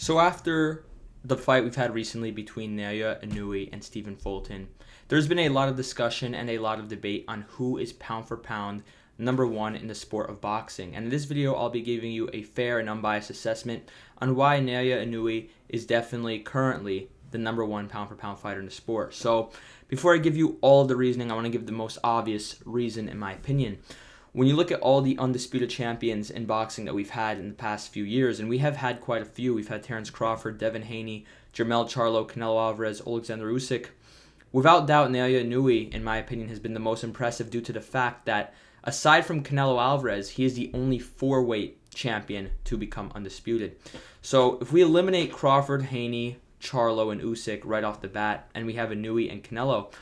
So after the fight we've had recently between Naoya Inoue and Stephen Fulton, there's been a lot of discussion and a lot of debate on who is pound for pound number one in the sport of boxing. And in this video, I'll be giving you a fair and unbiased assessment on why Naoya Inoue is definitely currently the number one pound for pound fighter in the sport. So before I give you all of the reasoning, I want to give the most obvious reason in my opinion. When you look at all the undisputed champions in boxing that we've had in the past few years, and we have had quite a few. We've had Terence Crawford, Devin Haney, Jermell Charlo, Canelo Alvarez, Alexander Usyk. Without doubt, Naoya Inoue, in my opinion, has been the most impressive due to the fact that aside from Canelo Alvarez, he is the only four-weight champion to become undisputed. So if we eliminate Crawford, Haney, Charlo, and Usyk right off the bat, and we have Inoue and Canelo,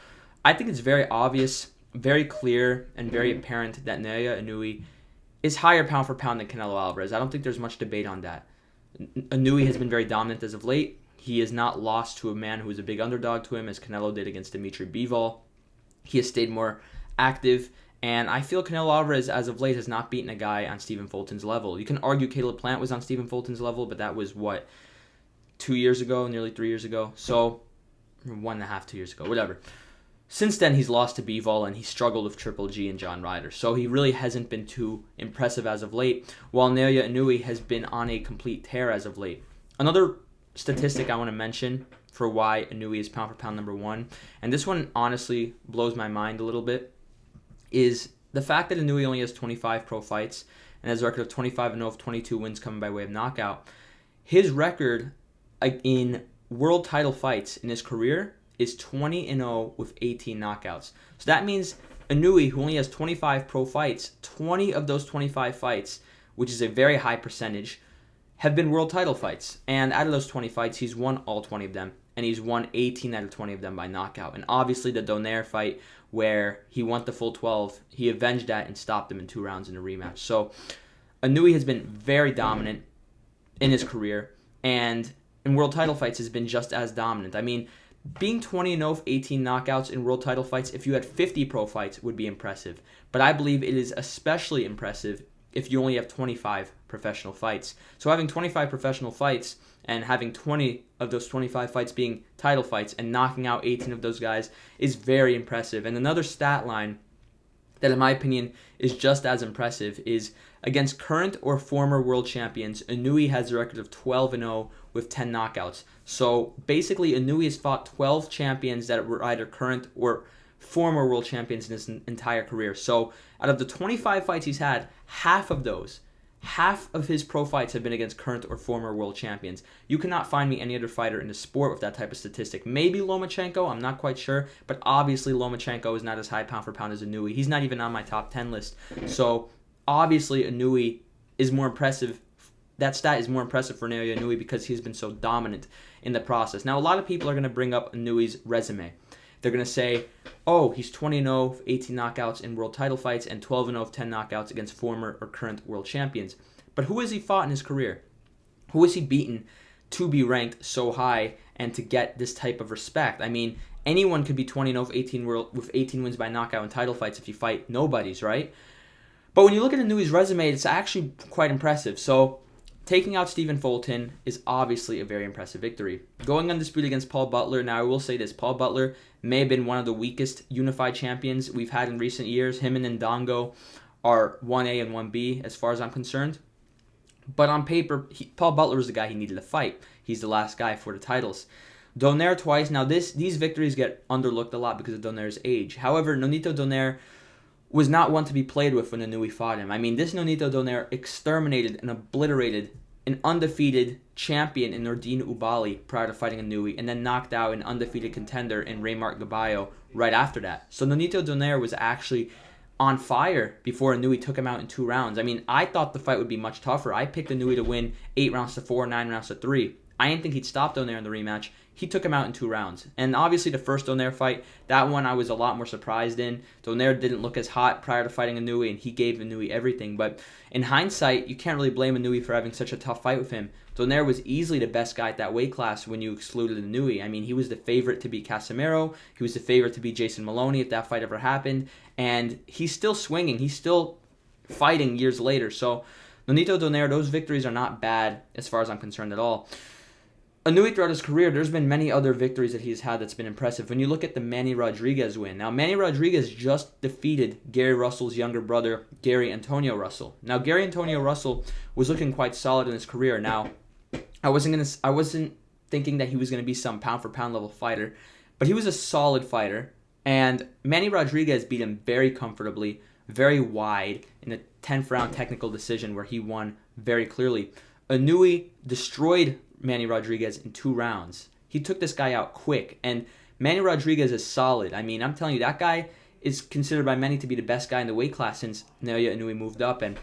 I think it's very obvious, very clear, and very apparent that Naoya Inoue is higher pound for pound than Canelo Alvarez. I don't think there's much debate on that. Inoue has been very dominant as of late. He has not lost to a man who is a big underdog to him, as Canelo did against Dimitri Bivol. He has stayed more active, and I feel Canelo Alvarez as of late has not beaten a guy on Stephen Fulton's level. You can argue Caleb Plant was on Stephen Fulton's level, but that was, 2 years ago, nearly 3 years ago? So, 1.5, 2 years ago, whatever. Since then, he's lost to Bivol, and he struggled with Triple G and John Ryder. So he really hasn't been too impressive as of late, while Naoya Inoue has been on a complete tear as of late. Another statistic I want to mention for why Inoue is pound for pound number one, and this one honestly blows my mind a little bit, is the fact that Inoue only has 25 pro fights and has a record of 25-0 with 22 wins coming by way of knockout. His record in world title fights in his career is 20-0 with 18 knockouts. So that means Inoue, who only has 25 pro fights, 20 of those 25 fights, which is a very high percentage, have been world title fights. And out of those 20 fights, he's won all 20 of them. And he's won 18 out of 20 of them by knockout. And obviously the Donaire fight, where he won the full 12, he avenged that and stopped him in 2 rounds in a rematch. So Inoue has been very dominant in his career. And in world title fights has been just as dominant. I mean, being 20-0 with 18 knockouts in world title fights, if you had 50 pro fights, would be impressive. But I believe it is especially impressive if you only have 25 professional fights. So having 25 professional fights and having 20 of those 25 fights being title fights and knocking out 18 of those guys is very impressive. And another stat line that, in my opinion, is just as impressive is against current or former world champions, Inoue has a record of 12-0 with 10 knockouts. So basically, Inoue has fought 12 champions that were either current or former world champions in his entire career. So out of the 25 fights he's had, half of his pro fights have been against current or former world champions. You cannot find me any other fighter in the sport with that type of statistic. Maybe Lomachenko, I'm not quite sure, but obviously Lomachenko is not as high pound for pound as Inoue. He's not even on my top 10 list. So obviously Inoue is more impressive. That stat is more impressive for Naoya Inoue because he's been so dominant in the process. Now, a lot of people are going to bring up Inoue's resume. They're going to say, oh, he's 20-0 with 18 knockouts in world title fights and 12-0 with 10 knockouts against former or current world champions. But who has he fought in his career? Who has he beaten to be ranked so high and to get this type of respect? I mean, anyone could be 20-0 with 18 wins by knockout in title fights if you fight nobodies, right? But when you look at Inoue's resume, it's actually quite impressive. So taking out Stephen Fulton is obviously a very impressive victory. Going undisputed against Paul Butler, now I will say this, Paul Butler may have been one of the weakest unified champions we've had in recent years. Him and Ndongo are 1A and 1B as far as I'm concerned. But on paper, Paul Butler was the guy he needed to fight. He's the last guy for the titles. Donaire twice. Now these victories get underlooked a lot because of Donaire's age. However, Nonito Donaire was not one to be played with when Inoue fought him. I mean, this Nonito Donaire exterminated and obliterated an undefeated champion in Nordine Ubali prior to fighting Inoue, and then knocked out an undefeated contender in Raymart Gaballo right after that. So Nonito Donaire was actually on fire before Inoue took him out in 2 rounds. I mean, I thought the fight would be much tougher. I picked Inoue to win 8 rounds to 4, 9 rounds to 3. I didn't think he'd stop Donaire in the rematch. He took him out in 2 rounds. And obviously the first Donaire fight, that one I was a lot more surprised in. Donaire didn't look as hot prior to fighting Inoue, and he gave Inoue everything. But in hindsight, you can't really blame Inoue for having such a tough fight with him. Donaire was easily the best guy at that weight class when you excluded Inoue. I mean, he was the favorite to beat Casemiro. He was the favorite to beat Jason Maloney if that fight ever happened. And he's still swinging. He's still fighting years later. So Nonito Donaire, those victories are not bad as far as I'm concerned at all. Inoue throughout his career, there's been many other victories that he's had that's been impressive. When you look at the Manny Rodriguez win, now Manny Rodriguez just defeated Gary Russell's younger brother, Gary Antonio Russell. Now Gary Antonio Russell was looking quite solid in his career. Now, I wasn't thinking that he was gonna be some pound for pound level fighter, but he was a solid fighter, and Manny Rodriguez beat him very comfortably, very wide in a 10th round technical decision where he won very clearly. Inoue destroyed Manny Rodriguez in 2 rounds. He took this guy out quick, and Manny Rodriguez is solid. I mean, I'm telling you, that guy is considered by many to be the best guy in the weight class since Naoya Inoue moved up, and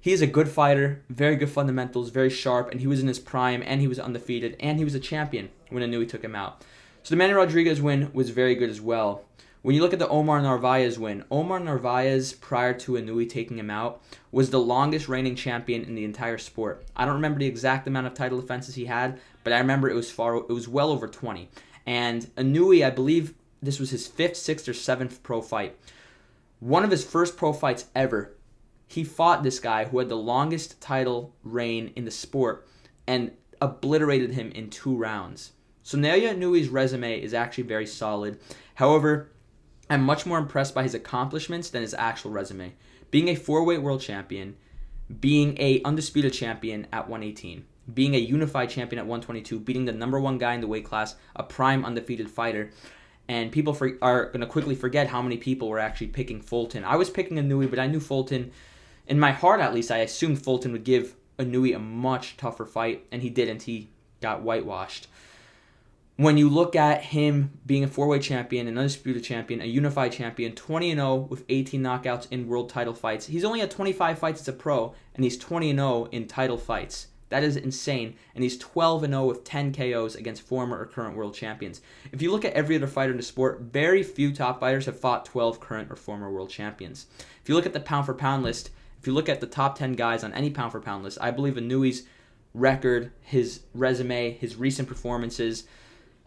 he is a good fighter, very good fundamentals, very sharp, and he was in his prime, and he was undefeated, and he was a champion when Inoue took him out. So the Manny Rodriguez win was very good as well. When you look at the Omar Narvaez win, Omar Narvaez, prior to Inoue taking him out, was the longest reigning champion in the entire sport. I don't remember the exact amount of title defenses he had, but I remember it was well over 20. And Inoue, I believe this was his 5th, 6th, or 7th pro fight. One of his first pro fights ever, he fought this guy who had the longest title reign in the sport and obliterated him in 2 rounds. So Naoya Inoue's resume is actually very solid. However, I'm much more impressed by his accomplishments than his actual resume. Being a 4-weight world champion, being a undisputed champion at 118, being a unified champion at 122, beating the number 1 guy in the weight class, a prime undefeated fighter, and people are going to quickly forget how many people were actually picking Fulton. I was picking Inoue, but I knew Fulton, in my heart at least, I assumed Fulton would give Inoue a much tougher fight, and he didn't. He got whitewashed. When you look at him being a 4-weight champion, an undisputed champion, a unified champion, 20-0 with 18 knockouts in world title fights. He's only had 25 fights as a pro, and he's 20-0 in title fights. That is insane. And he's 12-0 with 10 KOs against former or current world champions. If you look at every other fighter in the sport, very few top fighters have fought 12 current or former world champions. If you look at the pound-for-pound list, if you look at the top 10 guys on any pound-for-pound list, I believe Inoue's record, his resume, his recent performances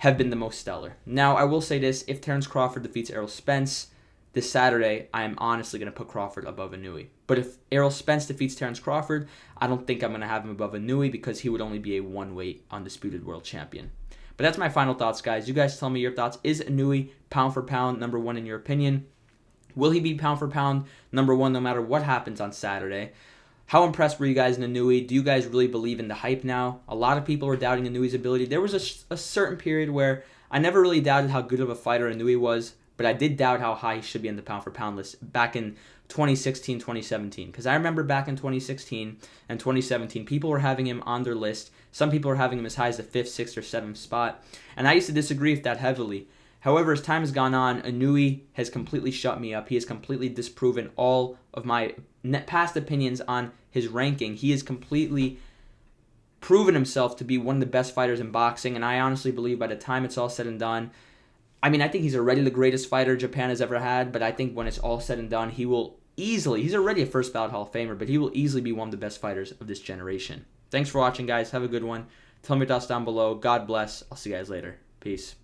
have been the most stellar. Now, I will say this, if Terence Crawford defeats Errol Spence this Saturday, I am honestly going to put Crawford above Inoue. But if Errol Spence defeats Terence Crawford, I don't think I'm going to have him above Inoue because he would only be a 1-weight undisputed world champion. But that's my final thoughts, guys. You guys tell me your thoughts. Is Inoue pound for pound number 1 in your opinion? Will he be pound for pound number 1 no matter what happens on Saturday? How impressed were you guys in Inoue? Do you guys really believe in the hype now? A lot of people were doubting Inoue's ability. There was a certain period where I never really doubted how good of a fighter Inoue was, but I did doubt how high he should be in the pound-for-pound list back in 2016, 2017. Because I remember back in 2016 and 2017, people were having him on their list. Some people were having him as high as the 5th, 6th, or 7th spot. And I used to disagree with that heavily. However, as time has gone on, Inoue has completely shut me up. He has completely disproven all of my past opinions on his ranking. He has completely proven himself to be one of the best fighters in boxing, and I honestly believe by the time it's all said and done, I mean, I think he's already the greatest fighter Japan has ever had, but I think when it's all said and done, he will easily, he's already a first ballot Hall of Famer, but he will easily be one of the best fighters of this generation. Thanks for watching, guys. Have a good one. Tell me your thoughts down below. God bless. I'll see you guys later. Peace.